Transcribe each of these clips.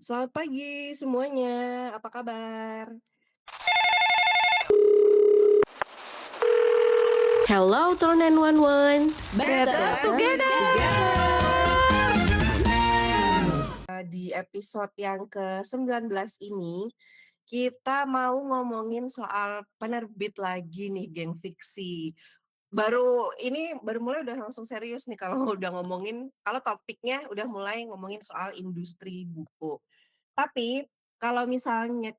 Selamat pagi semuanya, apa kabar? Hello to 911, Better together. together. Di episode yang ke-19 ini, kita mau ngomongin soal penerbit lagi nih, geng fiksi. Baru mulai udah langsung serius nih kalau udah ngomongin, kalau topiknya udah mulai ngomongin soal industri buku. Tapi kalau misalnya,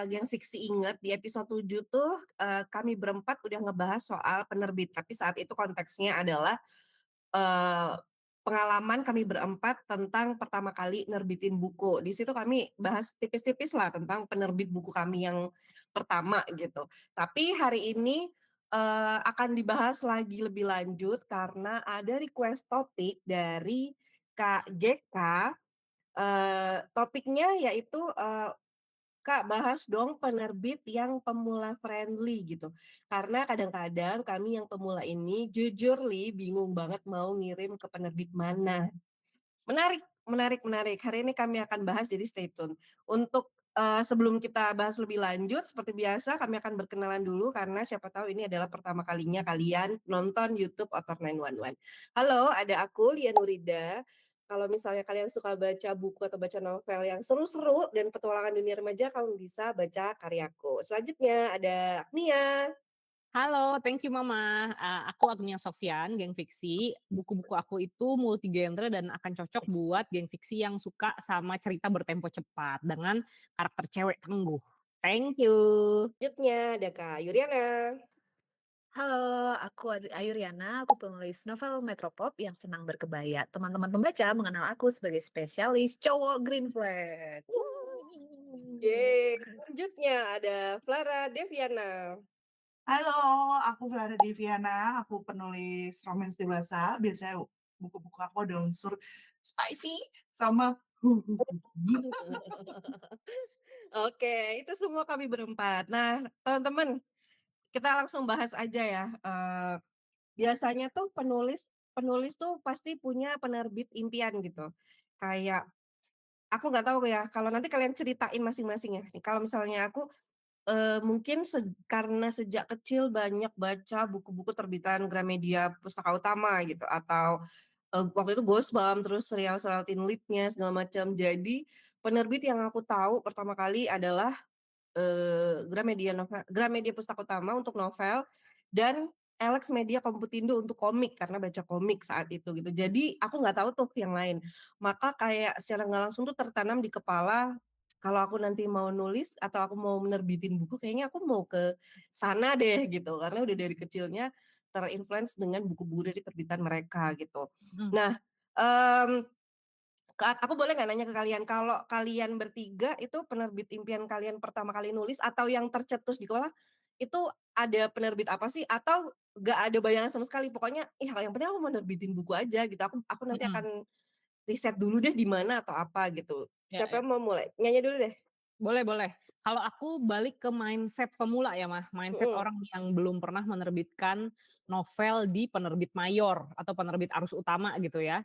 geng fiksi inget di episode 7 tuh, kami berempat udah ngebahas soal penerbit, tapi saat itu konteksnya adalah, eee, pengalaman kami berempat tentang pertama kali nerbitin buku. Di situ kami bahas tipis-tipis lah tentang penerbit buku kami yang pertama gitu. Tapi hari ini, akan dibahas lagi lebih lanjut karena ada request topik dari Kak GK. Topiknya yaitu, "Kak, bahas dong penerbit yang pemula friendly," gitu. Karena kadang-kadang kami yang pemula ini jujur bingung banget mau ngirim ke penerbit mana. Menarik menarik menarik. Hari ini kami akan bahas, jadi stay tune. Untuk, sebelum kita bahas lebih lanjut, seperti biasa kami akan berkenalan dulu karena siapa tahu ini adalah pertama kalinya kalian nonton YouTube Author 911. Halo, ada aku Lia Nurida. Kalau misalnya kalian suka baca buku atau baca novel yang seru-seru dan petualangan dunia remaja, kamu bisa baca karyaku. Selanjutnya ada Agnia. Halo, thank you Mama. Aku Agnia Sofyan, geng fiksi. Buku-buku aku itu multi genre dan akan cocok buat geng fiksi yang suka sama cerita bertempo cepat dengan karakter cewek tangguh. Thank you. Selanjutnya ada Kak Yuliana. Halo, aku Ayu Riana, aku penulis novel Metropop yang senang berkebaya. Teman-teman pembaca mengenal aku sebagai spesialis cowok green flag. Yeay, selanjutnya ada Flara Deviana. Halo, aku Vlara Deviana, aku penulis romans dewasa. Biasanya buku-buku aku ada unsur spicy sama Oke, itu semua kami berempat. Nah, teman-teman, kita langsung bahas aja ya. Biasanya tuh penulis penulis tuh pasti punya penerbit impian gitu. Kayak aku nggak tahu ya, kalau nanti kalian ceritain masing-masing ya. Kalau misalnya aku, mungkin karena sejak kecil banyak baca buku-buku terbitan Gramedia Pustaka Utama gitu, atau, waktu itu Gosbam, terus serial-serial teen lead-nya segala macam. Jadi penerbit yang aku tahu pertama kali adalah Gramedia Pustaka Utama untuk novel, dan Alex Media Komputindo untuk komik, karena baca komik saat itu gitu. Jadi aku nggak tahu tuh yang lain. Maka kayak secara nggak langsung tuh tertanam di kepala, kalau aku nanti mau nulis atau aku mau menerbitin buku kayaknya aku mau ke sana deh gitu, karena udah dari kecilnya dengan buku-buku dari terbitan mereka gitu. Mhm. Nah, mmm aku boleh nggak nanya ke kalian, kalau kalian bertiga itu penerbit impian kalian pertama kali nulis atau yang tercetus di kepala, itu ada penerbit apa sih? Atau nggak ada bayangan sama sekali, pokoknya, "Ih, yang penting aku mau nerbitin buku aja," gitu, "aku nanti Mhm. akan riset dulu deh di mana atau apa," gitu. Ya, Siapa ya. yang mau mulai? Nyanyi dulu deh. Boleh, boleh. Kalau aku balik ke mindset pemula ya, Mah. Mindset Mhm, orang yang belum pernah menerbitkan novel di penerbit mayor atau penerbit arus utama gitu ya.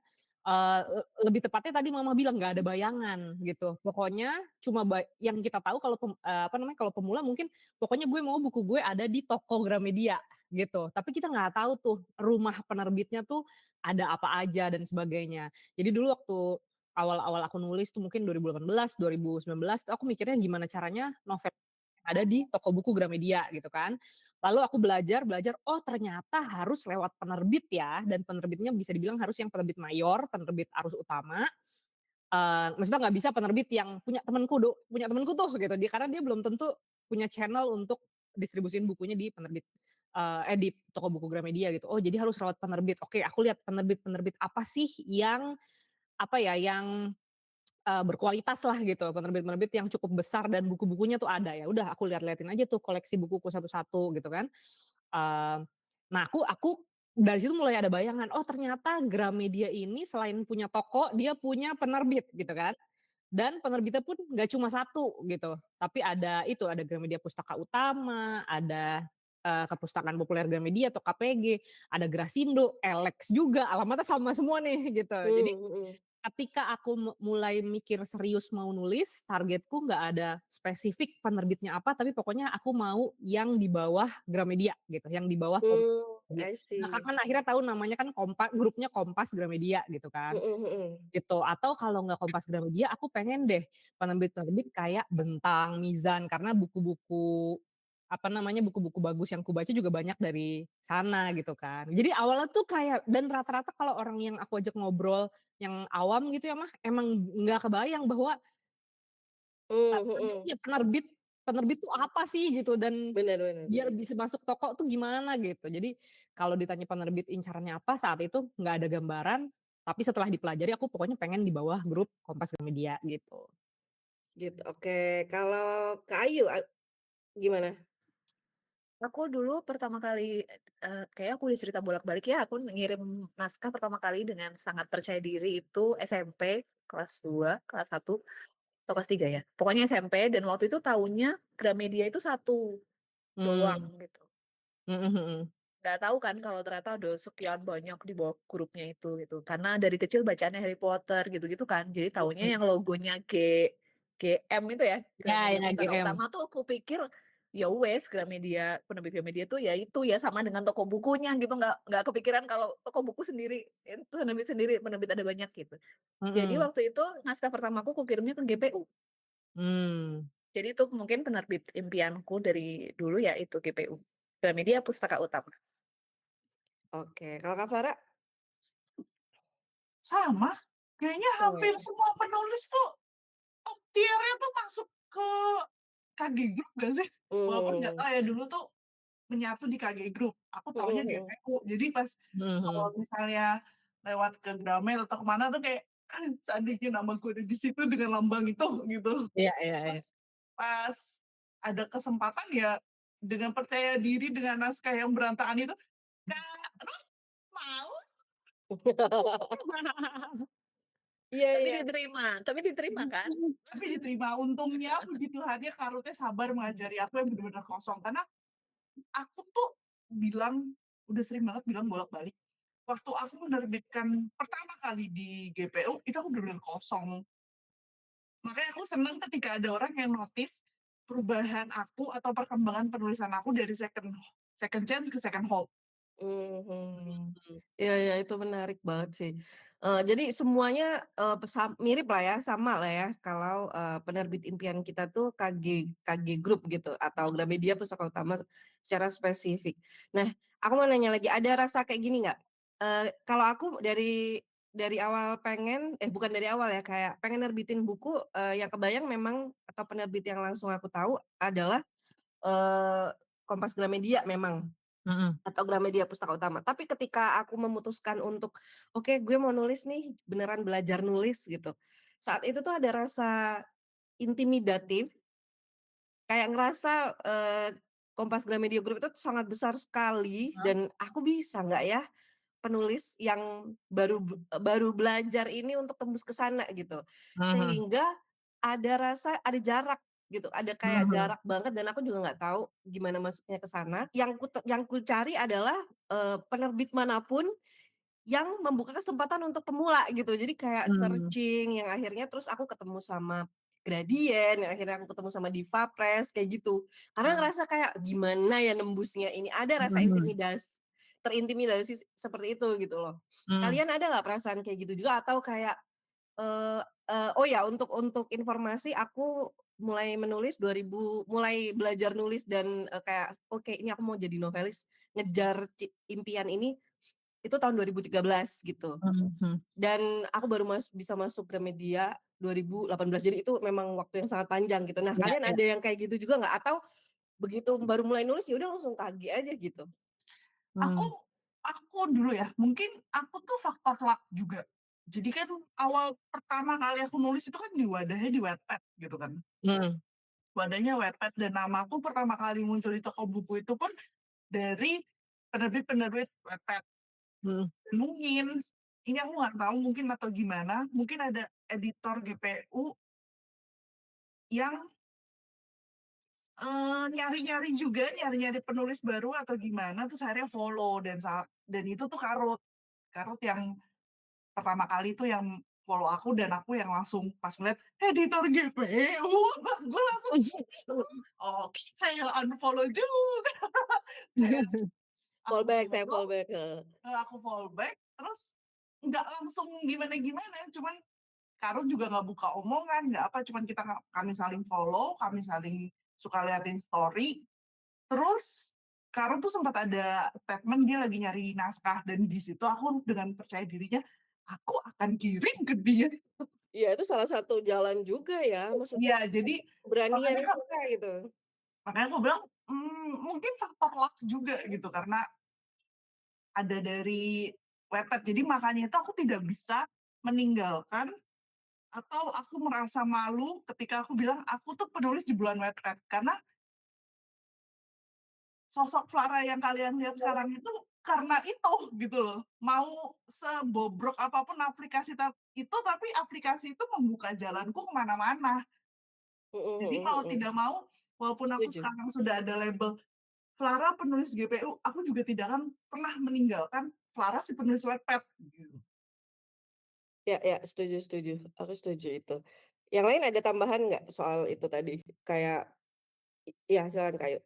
Lebih tepatnya tadi Mama bilang nggak ada bayangan gitu. Pokoknya cuma yang kita tahu kalau apa namanya, kalau pemula mungkin pokoknya gue mau buku gue ada di toko Gramedia gitu. Tapi kita nggak tahu tuh rumah penerbitnya tuh ada apa aja dan sebagainya. Jadi dulu waktu awal-awal aku nulis tuh mungkin 2018, 2019 tuh aku mikirnya gimana caranya novel ada di toko buku Gramedia gitu kan. Lalu aku belajar, oh ternyata harus lewat penerbit ya, dan penerbitnya bisa dibilang harus yang penerbit mayor, penerbit arus utama. Maksudnya nggak bisa penerbit yang punya temenku tuh gitu, karena dia belum tentu punya channel untuk distribusiin bukunya di penerbit, di toko buku Gramedia gitu. Oh jadi harus lewat penerbit. Oke, aku lihat penerbit-penerbit apa sih yang apa ya, yang berkualitas lah gitu, penerbit-penerbit yang cukup besar dan buku-bukunya tuh ada. Ya udah aku lihat-lihatin aja tuh koleksi bukuku satu-satu gitu kan. Eee, nah aku dari situ mulai ada bayangan, oh ternyata Gramedia ini selain punya toko, dia punya penerbit gitu kan. Dan penerbitnya pun nggak cuma satu gitu, tapi ada Gramedia Pustaka Utama, ada, Kepustakaan Populer Gramedia atau KPG, ada Grasindo, Elex juga, alamatnya sama semua nih gitu. Jadi mhm. ketika aku mulai mikir serius mau nulis, targetku nggak ada spesifik penerbitnya apa, tapi pokoknya aku mau yang di bawah Gramedia gitu, yang di bawah Gramedia. I Nah, see. kan akhirnya tahu namanya kan grupnya Kompas Gramedia gitu kan. Gitu. Atau kalau nggak Kompas Gramedia, aku pengen deh penerbit-penerbit kayak Bentang, Mizan, karena buku-buku apa namanya, buku-buku bagus yang kubaca juga banyak dari sana gitu kan. Jadi awalnya tuh kayak dan rata-rata kalau orang yang aku ajak ngobrol yang awam gitu ya Mah, emang nggak kebayang bahwa Mhm. ya penerbit penerbit tuh apa sih gitu dan Bener bener. biar bisa masuk toko tuh gimana gitu. Jadi kalau ditanya penerbit incarannya apa saat itu nggak ada gambaran, tapi setelah dipelajari aku pokoknya pengen di bawah grup Kompas Gramedia gitu. Gitu, oke. Kalau Kak Ayu, gimana? Aku dulu pertama kali, kayaknya aku udah cerita bolak-balik ya, aku ngirim naskah pertama kali dengan sangat percaya diri itu SMP kelas 2, kelas 1 atau kelas 3 ya? Pokoknya SMP dan waktu itu tahunya Gramedia itu satu Mmm, doang gitu. mhm mhm. Nggak tahu kan kalau ternyata ada sekian banyak di bawah grupnya itu gitu. Karena dari kecil bacaannya Harry Potter gitu-gitu kan. Jadi taunya yang logonya GM itu ya, Ya Gramedia ya Pustaka GM. Utama tuh aku pikir ya wes Gramedia, penerbit Gramedia tuh ya itu ya sama dengan toko bukunya gitu. Nggak kepikiran kalau toko buku sendiri itu sendiri penerbit ada banyak gitu. Jadi Mhm. waktu itu naskah pertamaku kukirimnya ke GPU. Mmm. Jadi itu mungkin penerbit impianku dari dulu ya itu GPU. Gramedia Pustaka Utama. Oke, kalau Kak Farah? Sama, kayaknya Oh hampir ya. semua penulis tuh top tier-nya tuh masuk ke KG Group gak sih? Walaupun nggak Mmm, tahu ya dulu tuh menyatu di KG Group, aku taunya mhm mhm. GPU. Jadi pas Mhm kalau mhm. misalnya lewat ke Gramet atau kemana tuh kayak, seandainya namaku ada di situ dengan lambang itu gitu. Iya iya iya. Pas pas ada kesempatan ya dengan percaya diri dengan naskah yang berantakan itu, "Kak, Rom mau?" Iya Tapi iya. diterima kan? Tapi diterima. Untungnya puji Tuhannya Kak Rutnya sabar mengajari aku yang bener-bener kosong. Karena aku tuh bilang, udah sering banget bilang bolak-balik, waktu aku menerbitkan pertama kali di GPU, itu aku bener-bener kosong. Makanya aku senang ketika ada orang yang notice perubahan aku atau perkembangan penulisan aku dari second chance ke second hope. Mhm. Mhm. Iya iya, itu menarik banget sih. Jadi semuanya, mirip lah ya, sama lah ya kalau, penerbit impian kita tuh KG Group gitu atau Gramedia Pustaka Utama secara spesifik. Nah, aku mau nanya lagi, ada rasa kayak gini nggak? Kalau aku dari awal pengen bukan dari awal ya, kayak pengen nerbitin buku, yang kebayang memang atau penerbit yang langsung aku tahu adalah, eee, Kompas Gramedia memang. Mhm. Atau Gramedia Pustaka Utama. Tapi ketika aku memutuskan untuk, "Oke, gue mau nulis nih, beneran belajar nulis," gitu. Saat itu tuh ada rasa intimidatif, kayak ngerasa, Kompas Gramedia Group itu sangat besar sekali Heeh. dan aku bisa nggak ya penulis yang baru belajar ini untuk tembus ke sana gitu. Mhm. Sehingga ada jarak gitu, ada kayak Mhm. jarak banget dan aku juga nggak tahu gimana masuknya ke sana. Yang ku cari adalah, penerbit manapun yang membuka kesempatan untuk pemula gitu. Jadi kayak Mmm. searching yang akhirnya terus aku ketemu sama Gradient, yang akhirnya aku ketemu sama Diva Press, kayak gitu. Karena Mhm. ngerasa kayak, gimana ya nembusnya ini, ada rasa Mhm. terintimidasi seperti itu gitu loh. Mhm. Kalian ada nggak perasaan kayak gitu juga atau kayak, eee eee, oh ya untuk informasi aku mulai belajar nulis dan, kayak, "Oke ini aku mau jadi novelis," ngejar impian ini, itu tahun 2013 gitu. Mhm mhm. Dan aku baru bisa masuk Gramedia 2018, jadi itu memang waktu yang sangat panjang gitu. Nah, Iya kalian iya. ada yang kayak gitu juga nggak? Atau begitu baru mulai nulis, ya udah langsung KG aja gitu? Aku Mmm. aku dulu ya, mungkin aku tuh faktor luck juga. Jadi kan awal pertama kali aku nulis itu kan wadahnya di Wattpad gitu kan. Mhm. Wadahnya Wattpad dan namaku pertama kali muncul di toko buku itu pun dari penerbit-penerbit Wattpad. Mhm. Mungkin, ini aku nggak tahu mungkin atau gimana, mungkin ada editor GPU yang, nyari-nyari juga, nyari-nyari penulis baru atau gimana, terus akhirnya follow dan itu tuh Karut. Karut yang pertama kali tuh yang follow aku dan aku yang langsung pas ngeliat editor GPU, gue langsung, oke saya unfollow juga. Saya aku Saya follow, fallback, aku fallback, terus nggak langsung gimana-gimana, cuman Karo juga nggak buka omongan, nggak apa, cuman kami saling follow, kami saling suka liatin story. Terus Karo tuh sempat ada statement dia lagi nyari naskah dan di situ aku dengan percaya dirinya aku akan kirim ke dia. Iya, itu salah satu jalan juga ya, maksudnya Iya, jadi keberanian makanya kita gitu. makanya aku bilang mungkin faktor luck juga gitu karena ada dari Wattpad. Jadi makanya itu aku tidak bisa meninggalkan atau aku merasa malu ketika aku bilang aku tuh penulis di bulan Wattpad karena sosok Clara yang kalian lihat sekarang itu karena itu gitu loh. Mau sebobrok apapun aplikasi itu, tapi aplikasi itu membuka jalanku kemana-mana. Jadi mau tidak mau, walaupun aku Setuju. sekarang sudah ada label Clara penulis GPU, aku juga tidak akan pernah meninggalkan Clara si penulis Wattpad. Gitu. Ya, setuju. Aku setuju itu. Yang lain ada tambahan nggak soal itu tadi? Kayak, ya silakan Kayu.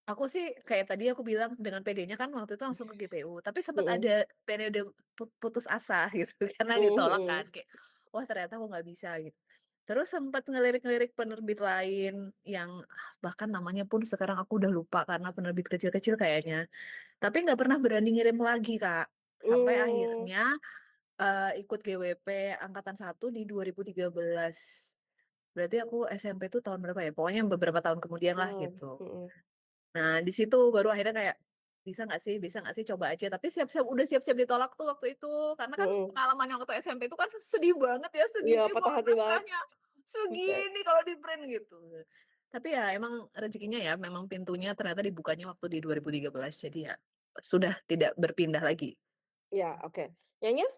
Aku sih kayak tadi aku bilang dengan PD-nya kan waktu itu langsung ke GPU, tapi sempat Mhm. ada periode putus asa gitu karena ditolak kan, Mhm. kayak, wah ternyata aku nggak bisa gitu. Terus sempat ngelirik-ngelirik penerbit lain yang bahkan namanya pun sekarang aku udah lupa karena penerbit kecil-kecil kayaknya. Tapi nggak pernah berani ngirim lagi, Kak. Sampai Mmm, akhirnya, ikut GWP angkatan 1 di 2013. Berarti aku SMP tuh tahun berapa ya, pokoknya beberapa tahun kemudian lah wow, gitu. mhm. Nah, di situ baru akhirnya kayak, bisa nggak sih, coba aja. Tapi udah siap-siap ditolak tuh waktu itu. Karena kan Mhm. pengalaman yang waktu SMP itu kan sedih banget ya, Iya, segini patah mau hati banget, naskahnya, buset. segini kalau di-print gitu. Tapi ya emang rezekinya ya, memang pintunya ternyata dibukanya waktu di 2013. Jadi ya sudah tidak berpindah lagi. Ya, oke. Nyonya,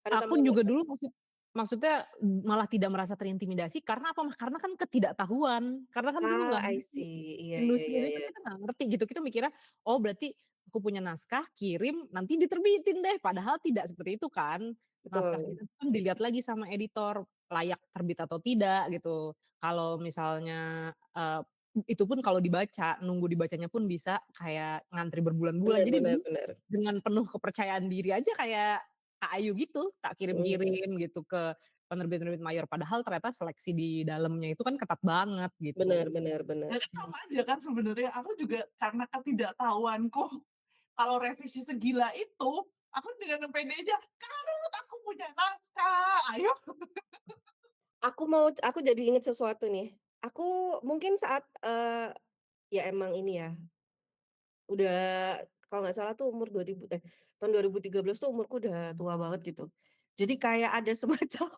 ada Aku tambahan nggak? juga dulu maksudnya malah tidak merasa terintimidasi karena apa, karena kan ketidaktahuan, karena kan dulu nggak I ngerti see. industri ini kan Iya. kita nggak ngerti gitu, kita mikirnya, oh berarti aku punya naskah, kirim, nanti diterbitin deh, padahal tidak seperti itu kan. Naskah Betul. kita kan dilihat lagi sama editor, layak terbit atau tidak gitu. Kalau misalnya, itu pun kalau dibaca, nunggu dibacanya pun bisa kayak ngantri berbulan-bulan. Jadi dulu Bener. dengan penuh kepercayaan diri aja kayak Kak Ayu gitu, tak Mhm. kirim-kirim gitu ke penerbit-penerbit mayor, padahal ternyata seleksi di dalamnya itu kan ketat banget gitu. Bener. Ya kan sama aja kan sebenarnya. Aku juga karena ketidaktahuanku kalau revisi segila itu, aku dengan pede aja, Karut aku punya naskah, ayo. Aku jadi inget sesuatu nih. Aku mungkin saat, ya emang ini ya, udah kalau nggak salah tuh tahun 2013 tuh umurku udah tua banget gitu. Jadi kayak ada semacam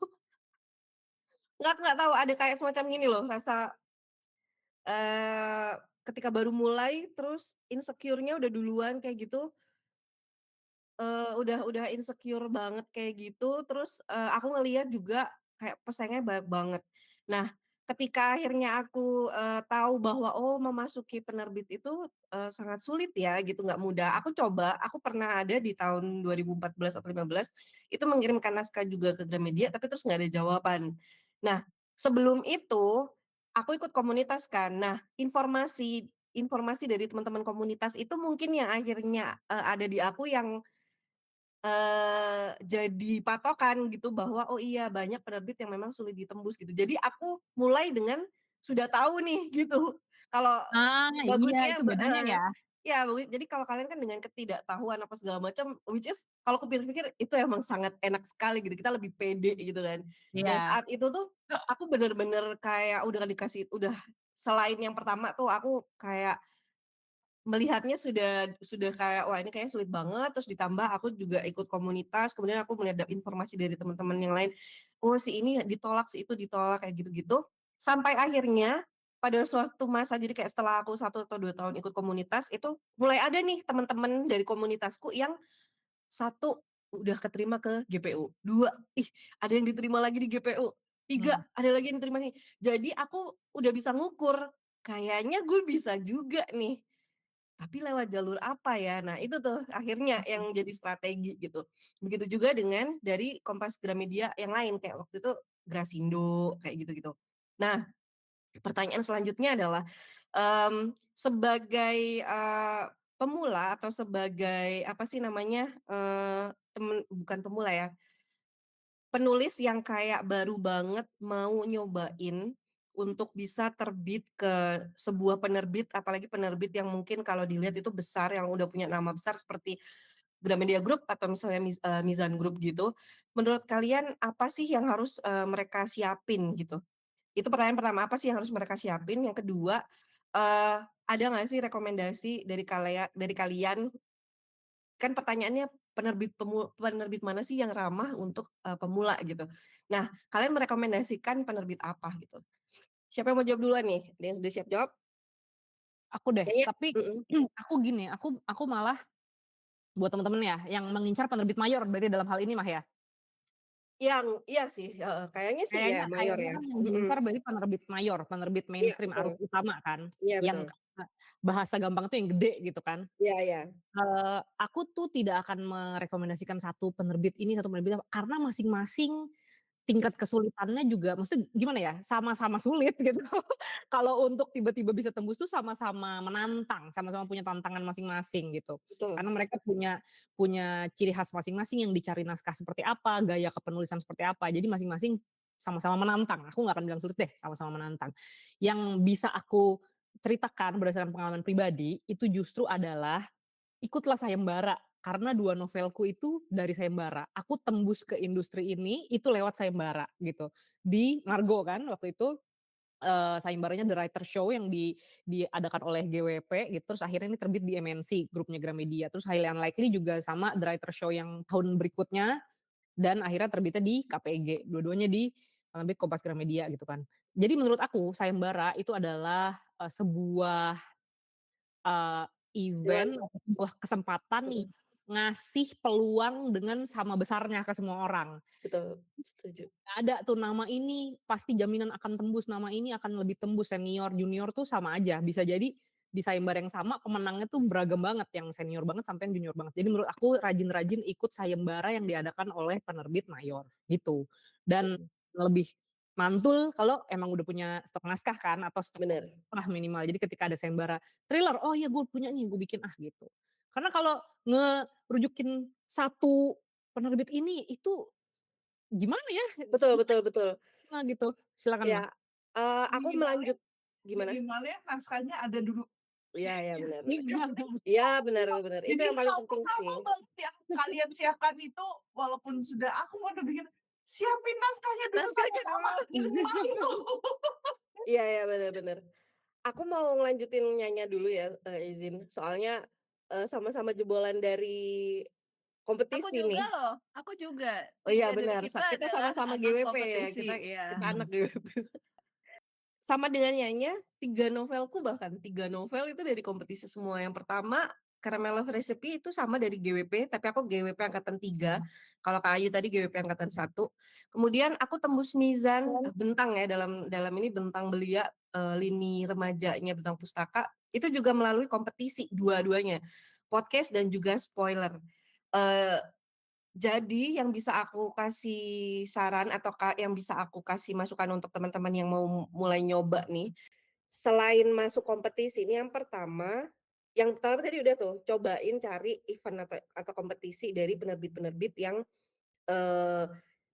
nggak tahu, ada kayak semacam gini loh rasa, ketika baru mulai terus insecure-nya udah duluan kayak gitu. Udah insecure banget kayak gitu, terus, aku ngelihat juga kayak pesaingnya banyak banget. Nah, ketika akhirnya aku, tahu bahwa, oh memasuki penerbit itu, sangat sulit ya gitu, nggak mudah. Aku pernah ada di tahun 2014 atau 15 itu mengirimkan naskah juga ke Gramedia, tapi terus nggak ada jawaban. Nah, sebelum itu, aku ikut komunitas kan. Nah, informasi dari teman-teman komunitas itu mungkin yang akhirnya, ada di aku yang jadi patokan gitu bahwa, oh iya banyak penerbit yang memang sulit ditembus gitu. Jadi aku mulai dengan sudah tahu nih gitu, kalau Ah, iya bagusnya itu bedanya ya. ya jadi kalau kalian kan dengan ketidaktahuan apa segala macam, which is kalau kupikir-pikir itu emang sangat enak sekali gitu, kita lebih pede gitu kan. Nah Iya. saat itu tuh, aku bener-bener kayak udah selain yang pertama tuh aku kayak melihatnya sudah kayak, wah ini kayaknya sulit banget, terus ditambah aku juga ikut komunitas, kemudian aku melihat informasi dari teman-teman yang lain, oh si ini ditolak, si itu ditolak, kayak gitu-gitu. Sampai akhirnya pada suatu masa, jadi kayak setelah aku 1 atau 2 tahun ikut komunitas, itu mulai ada nih teman-teman dari komunitasku yang 1 udah keterima ke GPU, 2 ih ada yang diterima lagi di GPU, 3 Hmm. ada lagi yang diterima nih. Jadi aku udah bisa ngukur, kayaknya gue bisa juga nih. tapi lewat jalur apa ya? Nah, itu tuh akhirnya yang jadi strategi gitu. Begitu juga dengan dari Kompas Gramedia yang lain, kayak waktu itu Grasindo, kayak gitu-gitu. Nah, pertanyaan selanjutnya adalah, sebagai, pemula atau sebagai apa sih namanya, bukan pemula ya, penulis yang kayak baru banget mau nyobain untuk bisa terbit ke sebuah penerbit, apalagi penerbit yang mungkin kalau dilihat itu besar, yang udah punya nama besar seperti Gramedia Group atau misalnya Mizan Group gitu. Menurut kalian apa sih yang harus, mereka siapin gitu? Itu pertanyaan pertama, apa sih yang harus mereka siapin? Yang kedua, ada nggak sih rekomendasi dari kalian, kan pertanyaannya penerbit mana sih yang ramah untuk, pemula gitu. Nah, kalian merekomendasikan penerbit apa gitu? Siapa yang mau jawab duluan nih? Ada yang sudah siap jawab? Aku deh, Kayaknya tapi mhm, aku gini, aku malah buat temen-temen ya, yang mengincar penerbit mayor berarti dalam hal ini Mah ya? iya sih, heeh, kayaknya sih ya Kayaknya mayor kayaknya ya? kan yang Mhm, diincar berarti penerbit mayor, penerbit iya mainstream betul, arus utama kan, iya betul, yang bahasa gampang tuh yang gede gitu kan. iya iya, Aku tuh tidak akan merekomendasikan satu penerbit ini, satu penerbit apa, karena masing-masing tingkat kesulitannya juga maksudnya gimana ya, sama-sama sulit gitu. Kalau untuk tiba-tiba bisa tembus tuh sama-sama menantang, sama-sama punya tantangan masing-masing gitu. betul, Karena mereka punya punya ciri khas masing-masing yang dicari naskah seperti apa, gaya kepenulisan seperti apa, jadi masing-masing sama-sama menantang. Aku nggak akan bilang sulit deh, sama-sama menantang. Yang bisa aku ceritakan berdasarkan pengalaman pribadi, itu justru adalah ikutlah sayembara, karena 2 novelku itu dari sayembara. Aku tembus ke industri ini, itu lewat sayembara gitu. Di Margo kan waktu itu, sayembaranya The Writer Show yang diadakan oleh GWP gitu, terus akhirnya ini terbit di MNC, grupnya Gramedia. Terus Highly Unlikely juga sama The Writer Show yang tahun berikutnya, dan akhirnya terbitnya di KPG, dua-duanya di penerbit Kompas Gramedia gitu kan. Jadi menurut aku sayembara itu adalah, sebuah Eee, dengan event atau sebuah kesempatan yang mhm, ngasih peluang dengan sama besarnya ke semua orang. betul, setuju, Nggak ada tuh nama ini pasti jaminan akan tembus, nama ini akan lebih tembus, senior, junior tuh sama aja. Bisa jadi di sayembara yang sama pemenangnya tuh beragam banget, yang senior banget sampai yang junior banget. Jadi menurut aku rajin-rajin ikut sayembara yang diadakan oleh penerbit mayor, gitu. Dan mhm, lebih mantul kalau emang udah punya stok naskah kan atau stok bener, lah minimal. Jadi ketika ada sayembara thriller, "Oh iya gue punya nih, gue bikin ah," gitu. Karena kalau ngerujukin satu penerbit ini, itu gimana ya, betul betul betul, gitu. Silakan Mas. iya, aku Minimalnya melanjut gimana? minimalnya naskahnya ada dulu. Iya iya, benar benar. Iya. Iya, benar benar, itu Jadi yang paling hal penting pertama sih, banget yang kalian siapkan itu walaupun sudah aku mau udah bikin, siapin naskahnya dulu sama naskahnya mama, dulu. itu. Iya iya, benar benar. Aku mau ngelanjutin Nyanya dulu ya, izin. Soalnya, sama-sama jebolan dari Aku kompetisi juga nih. loh, aku juga. Oh iya 3 dari benar, kita kita adalah sama-sama anak GWP ya, kompetisi, kita iya. anak Mhm. GWP. Sama dengan Nyanya, 3 novelku bahkan 3 novel itu dari kompetisi semua. Yang pertama, Caramel Love Recipe itu sama dari GWP, tapi aku GWP angkatan 3. Kalau Kak Ayu tadi GWP angkatan 1. Kemudian aku tembus Mizan, Bentang ya, dalam dalam ini Bentang Belia, lini remajanya Bentang Pustaka, itu juga melalui kompetisi dua-duanya, podcast dan juga spoiler. Eee jadi yang bisa aku kasih saran atau yang bisa aku kasih masukan untuk teman-teman yang mau mulai nyoba nih, selain masuk kompetisi ini yang pertama tadi udah tuh, cobain cari event atau kompetisi dari penerbit-penerbit yang Eee,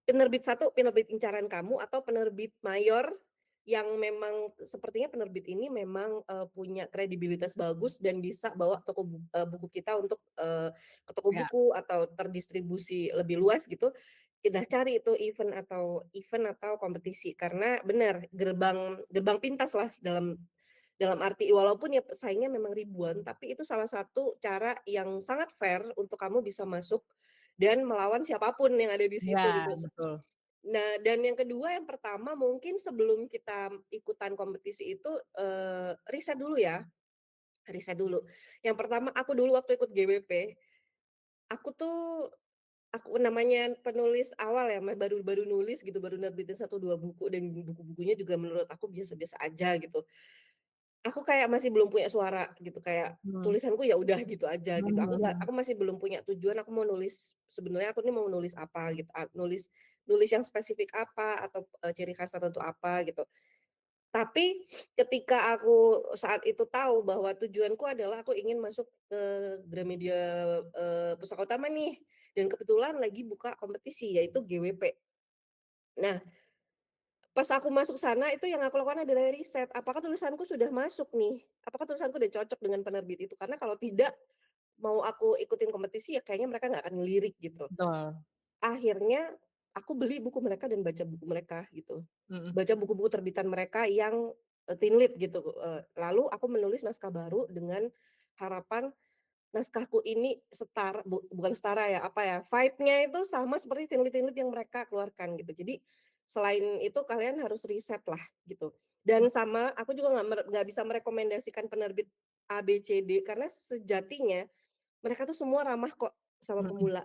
penerbit satu, penerbit incaran kamu atau penerbit mayor yang memang sepertinya penerbit ini memang, punya kredibilitas bagus dan bisa bawa buku kita untuk, ke toko Ya, buku atau terdistribusi lebih luas gitu. Udah cari itu event atau kompetisi karena benar gerbang gerbang pintas lah dalam arti walaupun ya pesaingnya memang ribuan, tapi itu salah satu cara yang sangat fair untuk kamu bisa masuk dan melawan siapapun yang ada di situ iya gitu. betul. Nah, dan yang kedua, yang pertama mungkin sebelum kita ikutan kompetisi itu, riset dulu ya, riset dulu. Yang pertama aku dulu waktu ikut GWP, aku namanya penulis awal ya, baru baru nulis gitu, baru nerbitin 1, 2 buku dan buku-bukunya juga menurut aku biasa-biasa aja gitu. aku kayak masih belum punya suara gitu, kayak Hmm. tulisanku ya udah gitu aja gitu. Hmm. Aku masih belum punya tujuan, aku mau nulis sebenarnya aku nih mau nulis apa gitu, nulis nulis yang spesifik apa atau, ciri khas tertentu apa gitu. Tapi ketika aku saat itu tahu bahwa tujuanku adalah aku ingin masuk ke Gramedia, Pustaka Utama nih, dan kebetulan lagi buka kompetisi yaitu GWP. Nah, pas aku masuk sana itu yang aku lakukan adalah riset, apakah tulisanku sudah masuk nih? Apakah tulisanku udah cocok dengan penerbit itu? Karena kalau tidak, mau aku ikutin kompetisi ya kayaknya mereka nggak akan ngelirik gitu. Betul. Akhirnya aku beli buku mereka dan baca buku mereka gitu. Mm-mm. Baca buku-buku terbitan mereka yang, teen lead gitu, lalu aku menulis naskah baru dengan harapan naskahku ini bukan setara ya, apa ya, vibe-nya itu sama seperti teen lead yang mereka keluarkan gitu. Jadi selain itu kalian harus riset lah gitu. Dan sama aku juga nggak bisa merekomendasikan penerbit A, B, C, D karena sejatinya mereka tuh semua ramah kok sama Mm-mm. pemula.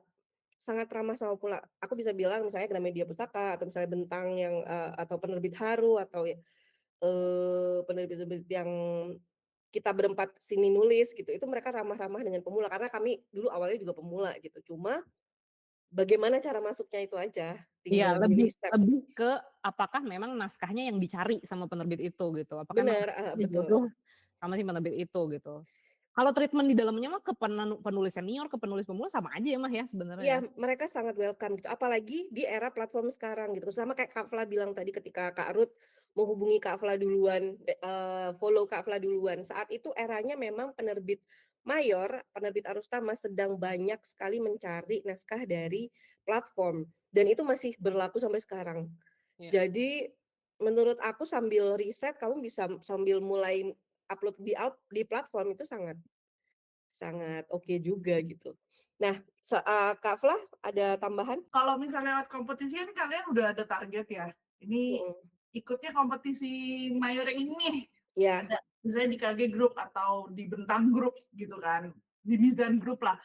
Sangat ramah sama pemula. Aku bisa bilang misalnya Gramedia Pustaka atau misalnya Bentang yang, atau penerbit Haru atau penerbit-penerbit yang kita berempat sini nulis gitu, itu mereka ramah-ramah dengan pemula karena kami dulu awalnya juga pemula gitu. Cuma bagaimana cara masuknya itu aja, Iya, tinggal lebih di-riset. lebih ke apakah memang naskahnya yang dicari sama penerbit itu gitu. Apakah memang Bener, naskahnya betul. jodoh sama si penerbit itu gitu. Kalau treatment di dalamnya mah ke penulis senior, ke penulis pemula sama aja ya Mah ya sebenarnya ya. Iya, mereka sangat welcome gitu, apalagi di era platform sekarang gitu. Sama kayak Kak Vla bilang tadi ketika Kak Ruth menghubungi Kak Vla duluan, follow Kak Vla duluan. Saat itu eranya memang penerbit mayor, penerbit Arustama sedang banyak sekali mencari naskah dari platform dan itu masih berlaku sampai sekarang. Iya. Jadi menurut aku sambil riset kamu bisa sambil mulai upload di platform itu sangat sangat oke juga gitu. Nah, Kak Vla ada tambahan? Kalau misalnya lewat kompetisi kan kalian udah ada target ya. Ini Mhm, ikutnya kompetisi mayor ini nih. iya, Ada misalnya di KG Group atau di Bentang Group gitu kan. Di Mizan Group lah.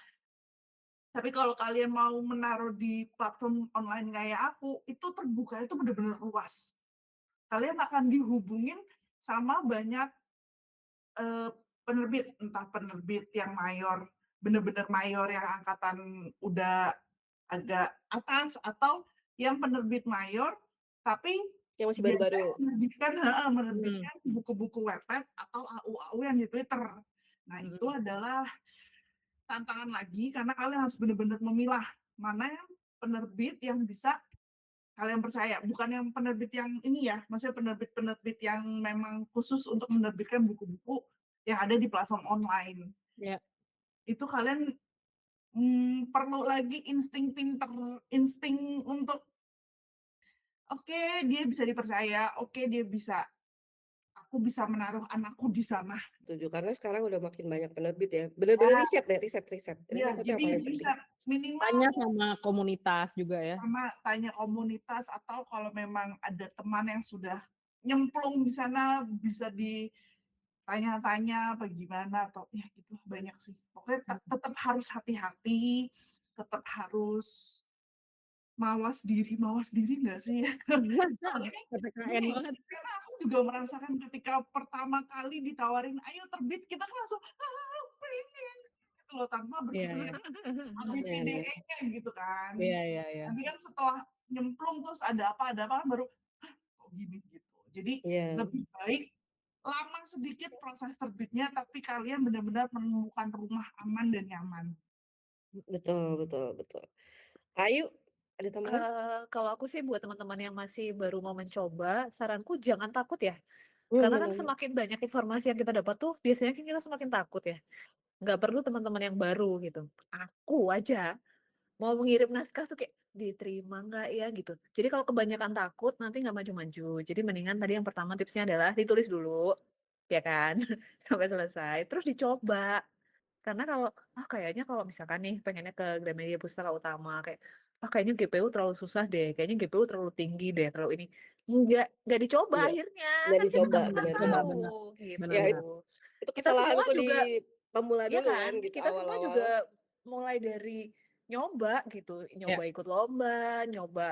Tapi kalau kalian mau menaruh di platform online kayak aku, itu terbuka itu benar-benar luas. Kalian akan dihubungin sama banyak penerbit, entah penerbit yang mayor, bener-bener mayor yang angkatan udah agak atas atau yang penerbit mayor tapi yang masih dia baru-baru. menerbitkan Hmm. menerbitkan buku-buku webpad atau AU-AU yang di Twitter. Nah, itu Hmm. adalah tantangan lagi karena kalian harus benar-benar memilah mana yang penerbit yang bisa kalian percaya, bukan yang penerbit yang ini ya, maksudnya penerbit-penerbit yang memang khusus untuk menerbitkan buku-buku yang ada di platform online. Ya. Itu kalian perlu lagi insting untuk oke, dia bisa dipercaya, oke, aku bisa menaruh anakku di sana. Setuju, karena sekarang udah makin banyak penerbit ya. Bener-bener Ya, riset deh, riset riset. ya, Riset itu yang jadi paling penting. bisa minimal Tanya sama komunitas juga ya. sama tanya komunitas atau kalau memang ada teman yang sudah nyemplung di sana bisa ditanya-tanya apa gimana atau ya gitu banyak sih. Pokoknya tetap harus hati-hati, tetap harus mawas diri nggak sih ya? PPKN Gini, banget. karena aku juga merasakan ketika pertama kali ditawarin, "Ayo terbit," kita kan langsung, pengen," gitu loh, tanpa Iya, berpikir iya. Iya, iya. ABCDE-nya gitu kan. Iya, iya, iya. Nanti kan setelah nyemplung terus ada apa kan baru, "Hah, kok gini?" gitu. Jadi Iya, lebih baik lama sedikit proses terbitnya, tapi kalian benar-benar menemukan rumah aman dan nyaman. betul betul betul. Ayu, ada tambahan? Kalau aku sih buat teman-teman yang masih baru mau mencoba, saranku jangan takut ya. Karena kan Mhm, semakin banyak informasi yang kita dapat tuh, biasanya kan kita semakin takut ya. Nggak perlu teman-teman yang baru gitu. Aku aja mau mengirim naskah tuh kayak, "Diterima nggak ya?" Gitu. Jadi kalau kebanyakan takut, nanti nggak maju-maju. Jadi mendingan tadi yang pertama tipsnya adalah ditulis dulu, ya kan? Sampai selesai, terus dicoba. Karena kalau, kayaknya kalau misalkan nih pengennya ke Gramedia Pustaka Utama, kayak, kayaknya GPU terlalu susah deh, kayaknya GPU terlalu tinggi deh, terlalu ini. Nggak dicoba iya, akhirnya, nggak kan kita dicoba, nggak pernah bener Coba bener. tahu, benar. gitu. Ya Benar-benar. itu Kita semua kesalahanku di juga pemula ya dulu kan kan, gitu kita semua awal-awal. juga mulai dari nyoba gitu, Ya. nyoba ikut lomba, nyoba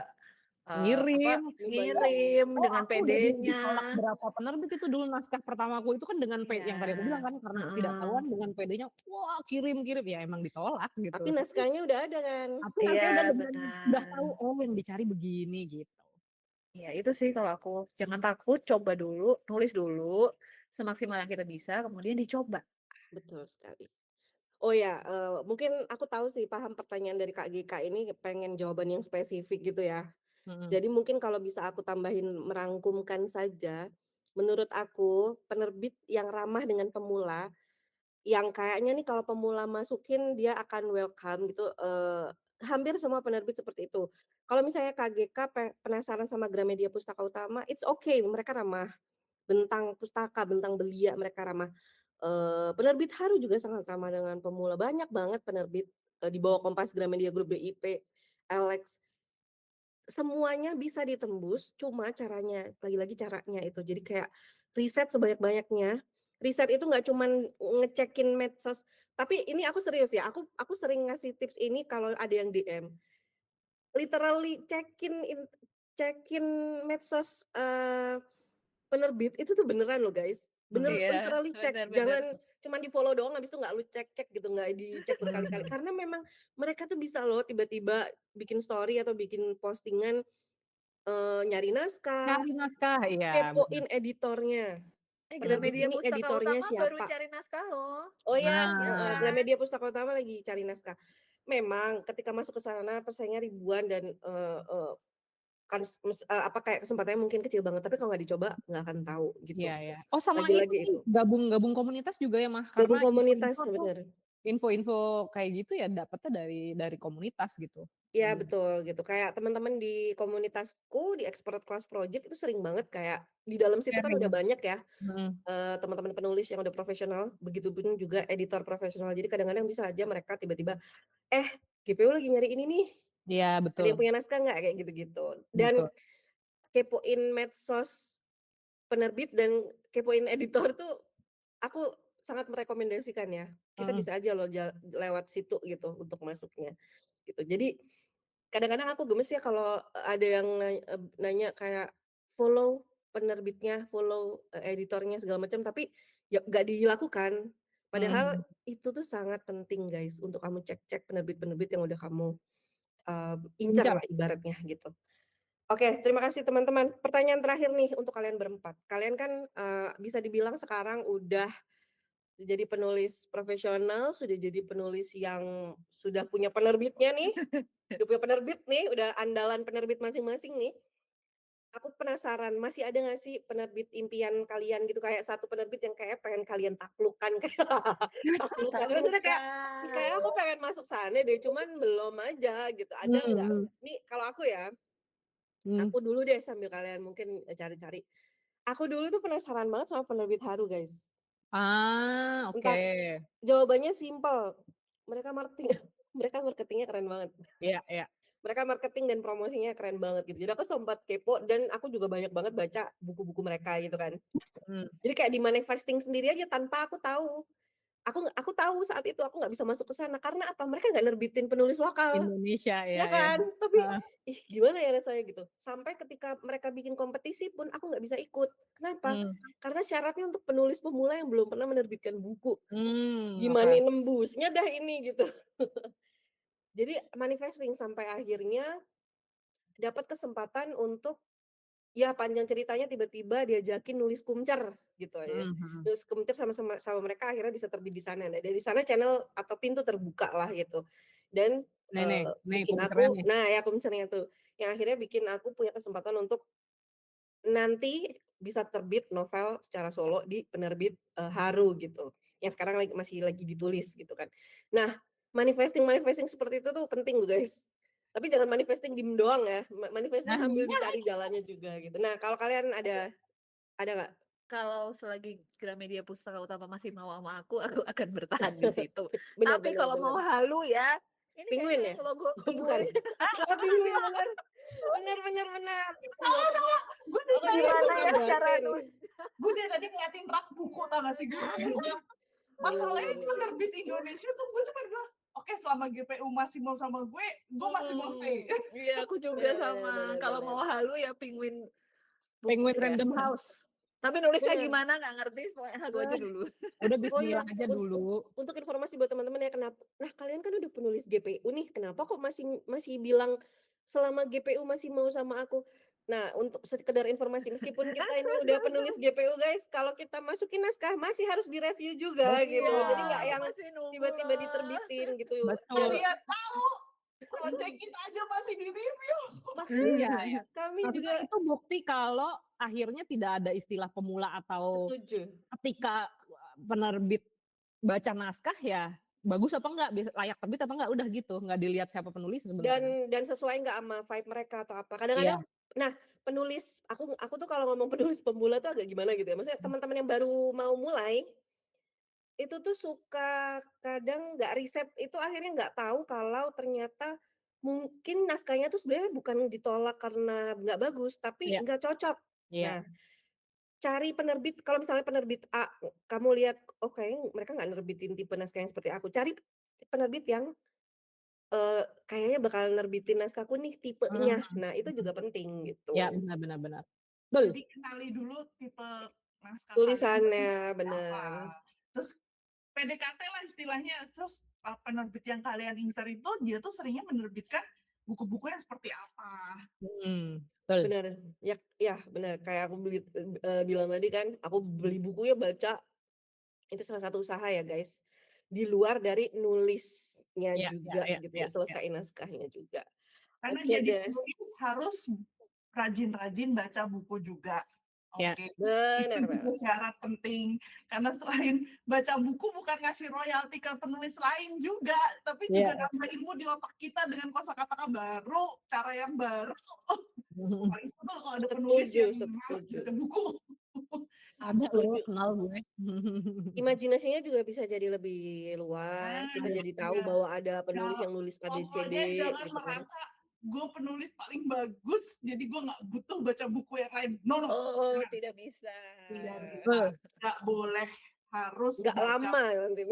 Ngirim. ngirim Oh, dengan aku udah PD-nya. ditolak berapa penerbit itu dulu naskah pertamaku itu kan dengan yang tadi aku bilang Iya, kan karena tidak heeh. tahuan dengan PD-nya, wah kirim-kirim, ya emang ditolak gitu. Tapi naskahnya udah ada kan? Tapi nanti Iya, udah benar. tahu, oh yang dicari begini gitu. Ya itu sih kalau aku, jangan takut, coba dulu, nulis dulu, semaksimal yang kita bisa, kemudian dicoba. Betul sekali. Oh ya, mungkin aku tahu sih, paham pertanyaan dari Kak GK ini pengen jawaban yang spesifik gitu ya. Mhm. Jadi mungkin kalau bisa aku tambahin merangkumkan saja, menurut aku penerbit yang ramah dengan pemula, yang kayaknya nih kalau pemula masukin dia akan welcome gitu, hampir semua penerbit seperti itu. Kalau misalnya KGK penasaran sama Gramedia Pustaka Utama, it's okay, mereka ramah. Bentang Pustaka, Bentang Belia, mereka ramah. Penerbit Haru juga sangat ramah dengan pemula, banyak banget penerbit, di bawah Kompas, Gramedia Group, BIP, Alex, semuanya bisa ditembus, cuma caranya, lagi-lagi caranya itu. Jadi kayak riset sebanyak-banyaknya. Riset itu nggak cuman ngecekin medsos, tapi ini aku serius ya, aku sering ngasih tips ini kalau ada yang DM. Literally cekin medsos, penerbit itu tuh beneran loh guys, Iya, literally cek, benar-benar. jangan cuman di-follow doang habis itu nggak lu cek-cek gitu, nggak dicek berkali-kali. Karena memang mereka tuh bisa loh tiba-tiba bikin story atau bikin postingan, nyari naskah, Cari naskah, iya benar. kepoin editornya, penerbit Gramedia ini Pustaka editornya Utama baru siapa. cari naskah loh. Oh ya, Ya Nah, kan? Gramedia Pustaka Utama lagi cari naskah. Memang ketika masuk ke sana pesaingnya ribuan dan, kan apa, kayak kesempatannya mungkin kecil banget, tapi kalau nggak dicoba nggak akan tahu iya gitu. ya. Oh sama itu Lagi-lagi sih, itu, gabung komunitas juga ya Mah, gabung karena komunitas info-info tuh bener. info-info kayak gitu ya dapatnya dari komunitas gitu. Iya betul gitu, kayak teman-teman di komunitasku, di Expert Class Project itu sering banget kayak di dalam situ kan udah Sharing. banyak ya, Mhm. teman-teman penulis yang udah profesional, begitupun juga editor profesional. Jadi kadang-kadang bisa aja mereka tiba-tiba, GPU lagi nyari ini nih, Iya ada betul, yang punya naskah nggak? Kayak gitu-gitu. Dan betul. kepoin medsos penerbit dan kepoin editor tuh aku sangat merekomendasikan ya. Kita Mhm. bisa aja loh lewat situ gitu untuk masuknya, gitu. Jadi kadang-kadang aku gemes ya kalau ada yang nanya kayak follow penerbitnya, follow, editornya segala macam, tapi ya nggak dilakukan. Padahal Mhm. itu tuh sangat penting guys untuk kamu cek-cek penerbit-penerbit yang udah kamu, incer Incar. lah ibaratnya gitu. Oke, terima kasih teman-teman. Pertanyaan terakhir nih untuk kalian berempat. Kalian kan, bisa dibilang sekarang udah jadi penulis profesional, sudah jadi penulis yang sudah punya penerbitnya nih, udah punya penerbit nih, udah andalan penerbit masing-masing nih. Aku penasaran, masih ada nggak sih penerbit impian kalian gitu, kayak satu penerbit yang kayak pengen kalian taklukkan, kayak taklukkan, maksudnya kayak aku Taklukan. pengen masuk sana deh, cuman belum aja gitu. Ada nggak? Mhm. Nih kalau aku ya, Mhm. aku dulu deh sambil kalian mungkin cari-cari. Aku dulu tuh penasaran banget sama penerbit Haru guys. Ah, oke. Entah, jawabannya simpel, mereka marketing mereka marketingnya keren banget. Iya iya. Mereka marketing dan promosinya keren banget gitu. Jadi aku sempat kepo dan aku juga banyak banget baca buku-buku mereka gitu kan. Mhm. Jadi kayak di manifesting sendiri aja tanpa aku tahu. Aku tahu saat itu aku nggak bisa masuk ke sana karena apa? Mereka nggak nerbitin penulis lokal, Indonesia, iya ya iya. kan? Tapi Heeh. gimana ya rasanya gitu. Sampai ketika mereka bikin kompetisi pun aku nggak bisa ikut. Kenapa? Mmm. Karena syaratnya untuk penulis pemula yang belum pernah menerbitkan buku. Oke. Gimana nembusnya dah ini gitu. Jadi manifesting sampai akhirnya dapat kesempatan untuk, ya panjang ceritanya tiba-tiba diajakin nulis kumcer gitu ya. Mhm mhm. Nulis kumcer sama mereka akhirnya bisa terbit di sana. Nah dari sana channel atau pintu terbuka lah gitu. Dan, Nih bikin kumcernya aku nih. nah ya kumcernya tuh, yang akhirnya bikin aku punya kesempatan untuk nanti bisa terbit novel secara solo di penerbit, Haru gitu, yang sekarang masih lagi ditulis gitu kan. Nah, manifesting seperti itu tuh penting loh guys. Tapi jangan manifesting diem doang ya, manifesting Nah, sambil dicari jalannya juga gitu. Nah, kalau kalian ada nggak? Kalau selagi Gramedia Pustaka Utama masih mau sama aku akan bertahan di situ. Bener Tapi bener kalau bener. mau halu ya, ini Penguin kayaknya ya? logo Oh bukan? penguin. Oh penguin bener. Bener bener bener. Aku nggak Sama-sama, pernah gue dari aku tadi nggak Gimana pernah ya cara batin. nulis? gue dari tadi ngeliatin rak buku tau gak sih gue. Bener Masalahnya bener bener. penerbit Indonesia tuh gue cuma bilang, oke oke selama GPU masih mau sama gue masih mau stay. Iya, aku juga Bener sama. bener Kalau bener. mau halu ya Penguin Penguin Book ya, Random House. tapi nulisnya Bener. gimana nggak ngerti, pokoknya halu aja dulu. Udah Oh bismillah iya, aja dulu. untuk informasi buat teman-teman ya, nah kalian kan udah penulis GPU nih, kenapa kok masih bilang selama GPU masih mau sama aku? Nah, untuk sekedar informasi, meskipun kita ini udah penulis GPU guys, kalau kita masukin naskah masih harus direview juga Betul. gitu. Jadi nggak Aku yang masih nunggu tiba-tiba loh. diterbitin gitu. Betul. Kalian tahu project kita aja masih di review. Iya, ya. Kami Maksudnya juga itu bukti kalau akhirnya tidak ada istilah pemula atau setuju. ketika penerbit baca naskah ya bagus apa enggak, layak terbit apa enggak, udah gitu, nggak dilihat siapa penulis sebenarnya. Dan sesuai nggak sama vibe mereka atau apa. Iya. Kadang-kadang nah, penulis aku tuh kalau ngomong penulis pemula tuh agak gimana gitu ya. Maksudnya teman-teman yang baru mau mulai itu tuh suka kadang nggak riset, itu akhirnya nggak tahu kalau ternyata mungkin naskahnya tuh sebenarnya bukan ditolak karena nggak bagus, tapi Iya. nggak cocok. Iya. Nah, cari penerbit, kalau misalnya penerbit A, kamu lihat, oh kayaknya mereka nggak nerbitin tipe naskah yang seperti aku. Cari penerbit yang kayaknya bakal nerbitin naskahku nih tipenya. Nah, itu juga penting gitu. Ya, benar benar benar. Betul. Jadi kenali dulu tipe naskah Tulisannya, kalian seperti apa. bener. Terus PDKT lah istilahnya. Terus penerbit yang kalian incer itu dia tuh seringnya menerbitkan buku-buku yang seperti apa. Betul. Bener, ya bener. Kayak aku bilang tadi kan, aku beli buku ya baca. Itu salah satu usaha ya guys. Di luar dari nulisnya Iya, juga iya, gitu, iya, iya. selesai naskahnya juga. Karena Oke jadi deh. penulis harus rajin-rajin baca buku juga. Ya. Oke, Benar itu juga banget. syarat penting. Karena selain baca buku bukan ngasih royalti ke penulis lain juga, tapi juga Iya. nambah ilmu di otak kita dengan kosakata baru, cara yang baru. Paling sebel kalau ada penulis yang malas Setuju. baca buku. Ada loh, Setuju. kenal gue. Imajinasinya juga bisa jadi lebih luas. Kita jadi tahu iya. bahwa ada penulis Ya, yang nulis ABCD pokoknya jangan gitu kan. merasa gue penulis paling bagus, jadi gue nggak butuh baca buku yang lain. No. Oh, tidak bisa. Tidak bisa, nggak boleh, harus Nggak baca. lama nanti.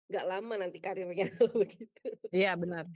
Nggak lama nanti karirnya begitu. Iya, benar.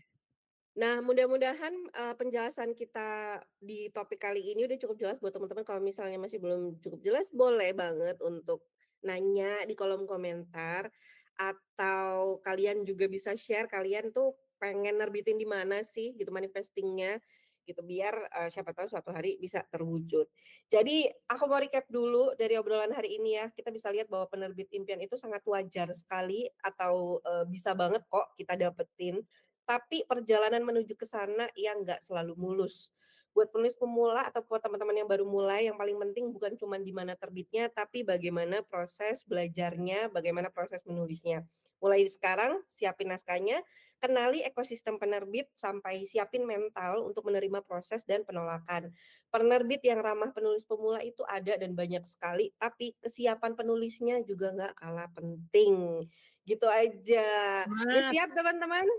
Nah, mudah-mudahan penjelasan kita di topik kali ini udah cukup jelas buat teman-teman. Kalau misalnya masih belum cukup jelas, boleh banget untuk nanya di kolom komentar, atau kalian juga bisa share kalian tuh pengen nerbitin di mana sih gitu manifestingnya gitu, biar siapa tahu suatu hari bisa terwujud. Jadi aku mau recap dulu dari obrolan hari ini ya. Kita bisa lihat bahwa penerbit impian itu sangat wajar sekali, atau bisa banget kok kita dapetin. Tapi perjalanan menuju ke sana yang nggak selalu mulus. Buat penulis pemula atau buat teman-teman yang baru mulai, yang paling penting bukan cuma di mana terbitnya, tapi bagaimana proses belajarnya, bagaimana proses menulisnya. Mulai sekarang, siapin naskahnya, kenali ekosistem penerbit, sampai siapin mental untuk menerima proses dan penolakan. Penerbit yang ramah penulis pemula itu ada dan banyak sekali, tapi kesiapan penulisnya juga nggak kalah penting. Gitu aja. Udah siap teman-teman?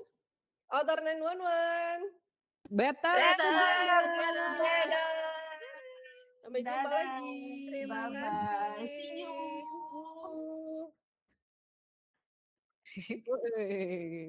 Author 911. Better Dadah. Sampai jumpa Dadah. lagi. Terima Bye-bye. kasih. See you. Woi.